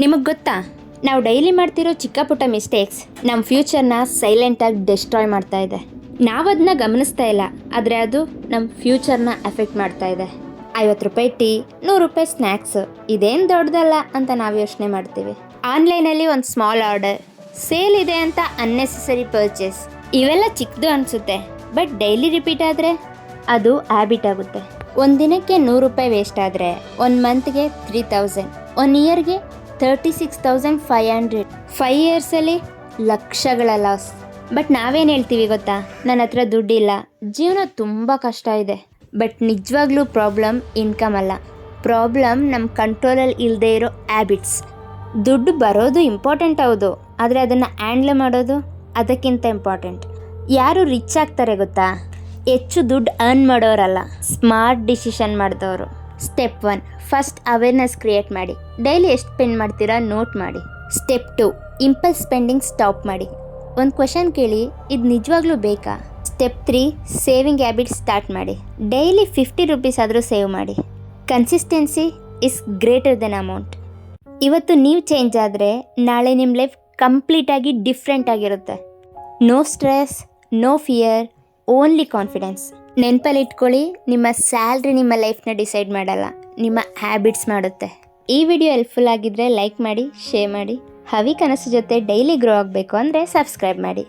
ನಿಮಗೆ ಗೊತ್ತಾ, ನಾವು ಡೈಲಿ ಮಾಡ್ತಿರೋ ಚಿಕ್ಕ ಪುಟ್ಟ ಮಿಸ್ಟೇಕ್ಸ್ ನಮ್ಮ ಫ್ಯೂಚರ್ನ ಸೈಲೆಂಟಾಗಿ ಡೆಸ್ಟ್ರಾಯ್ ಮಾಡ್ತಾ ಇದೆ. ನಾವು ಅದನ್ನ ಗಮನಿಸ್ತಾ ಇಲ್ಲ, ಆದರೆ ಅದು ನಮ್ಮ ಫ್ಯೂಚರ್ನ ಎಫೆಕ್ಟ್ ಮಾಡ್ತಾ ಇದೆ. 50 ರೂಪಾಯಿ ಟೀ, 100 ರೂಪಾಯಿ ಸ್ನ್ಯಾಕ್ಸ್, ಇದೇನು ದೊಡ್ಡದಲ್ಲ ಅಂತ ನಾವು ಯೋಚನೆ ಮಾಡ್ತೀವಿ. ಆನ್ಲೈನಲ್ಲಿ ಒಂದು ಸ್ಮಾಲ್ ಆರ್ಡರ್, ಸೇಲ್ ಇದೆ ಅಂತ ಅನ್ನೆಸೆಸರಿ ಪರ್ಚೇಸ್, ಇವೆಲ್ಲ ಚಿಕ್ಕದು ಅನಿಸುತ್ತೆ. ಬಟ್ ಡೈಲಿ ರಿಪೀಟ್ ಆದರೆ ಅದು ಹ್ಯಾಬಿಟ್ ಆಗುತ್ತೆ. ಒಂದು ದಿನಕ್ಕೆ 100 ರೂಪಾಯಿ ವೇಸ್ಟ್ ಆದರೆ 1 ಮಂತ್ಗೆ 3000, 1 ಇಯರ್ಗೆ 36,500. 5 ಇಯರ್ಸಲ್ಲಿ ಲಕ್ಷಗಳ ಲಾಸ್. ಬಟ್ ನಾವೇನು ಹೇಳ್ತೀವಿ ಗೊತ್ತಾ, ನನ್ನ ಹತ್ರ ದುಡ್ಡಿಲ್ಲ, ಜೀವನ ತುಂಬ ಕಷ್ಟ ಇದೆ. ಬಟ್ ನಿಜವಾಗ್ಲೂ ಪ್ರಾಬ್ಲಮ್ ಇನ್ಕಮ್ ಅಲ್ಲ, ಪ್ರಾಬ್ಲಮ್ ನಮ್ಮ ಕಂಟ್ರೋಲಲ್ಲಿ ಇಲ್ಲದೆ ಇರೋ ಹ್ಯಾಬಿಟ್ಸ್. ದುಡ್ಡು ಬರೋದು ಇಂಪಾರ್ಟೆಂಟ್ ಹೌದು, ಆದರೆ ಅದನ್ನು ಹ್ಯಾಂಡ್ಲ್ ಮಾಡೋದು ಅದಕ್ಕಿಂತ ಇಂಪಾರ್ಟೆಂಟ್. ಯಾರು ರಿಚ್ ಆಗ್ತಾರೆ ಗೊತ್ತಾ, ಹೆಚ್ಚು ದುಡ್ಡು ಅರ್ನ್ ಮಾಡೋರಲ್ಲ, ಸ್ಮಾರ್ಟ್ ಡಿಸಿಷನ್ ಮಾಡಿದವರು. ಸ್ಟೆಪ್ 1, ಫಸ್ಟ್ ಅವೇರ್ನೆಸ್ ಕ್ರಿಯೇಟ್ ಮಾಡಿ. ಡೈಲಿ ಎಷ್ಟು ಸ್ಪೆಂಡ್ ಮಾಡ್ತೀರಾ ನೋಟ್ ಮಾಡಿ. ಸ್ಟೆಪ್ 2, ಇಂಪಲ್ಸ್ ಸ್ಪೆಂಡಿಂಗ್ ಸ್ಟಾಪ್ ಮಾಡಿ. ಒಂದು ಕ್ವೆಶನ್ ಕೇಳಿ, ಇದು ನಿಜವಾಗ್ಲೂ ಬೇಕಾ? ಸ್ಟೆಪ್ 3, ಸೇವಿಂಗ್ ಹ್ಯಾಬಿಟ್ ಸ್ಟಾರ್ಟ್ ಮಾಡಿ. ಡೈಲಿ 50 ರೂಪೀಸ್ ಆದರೂ ಸೇವ್ ಮಾಡಿ. Consistency is greater than amount. ಇವತ್ತು ನೀವು ಚೇಂಜ್ ಆದರೆ ನಾಳೆ ನಿಮ್ಮ ಲೈಫ್ ಕಂಪ್ಲೀಟಾಗಿ ಡಿಫ್ರೆಂಟ್ ಆಗಿರುತ್ತೆ. No stress, no fear, only confidence. ನೆನಪಲ್ಲಿ ಇಟ್ಕೊಳ್ಳಿ, ನಿಮ್ಮ ಸ್ಯಾಲ್ರಿ ನಿಮ್ಮ ಲೈಫ್ನ ಡಿಸೈಡ್ ಮಾಡಲ್ಲ, ನಿಮ್ಮ ಹ್ಯಾಬಿಟ್ಸ್ ಮಾಡುತ್ತೆ. ಈ ವಿಡಿಯೋ ಹೆಲ್ಪ್ಫುಲ್ ಆಗಿದ್ದರೆ ಲೈಕ್ ಮಾಡಿ, ಶೇರ್ ಮಾಡಿ. ಹವಿ ಕನಸು ಜೊತೆ ಡೈಲಿ ಗ್ರೋ ಆಗಬೇಕು ಅಂದರೆ ಸಬ್ಸ್ಕ್ರೈಬ್ ಮಾಡಿ.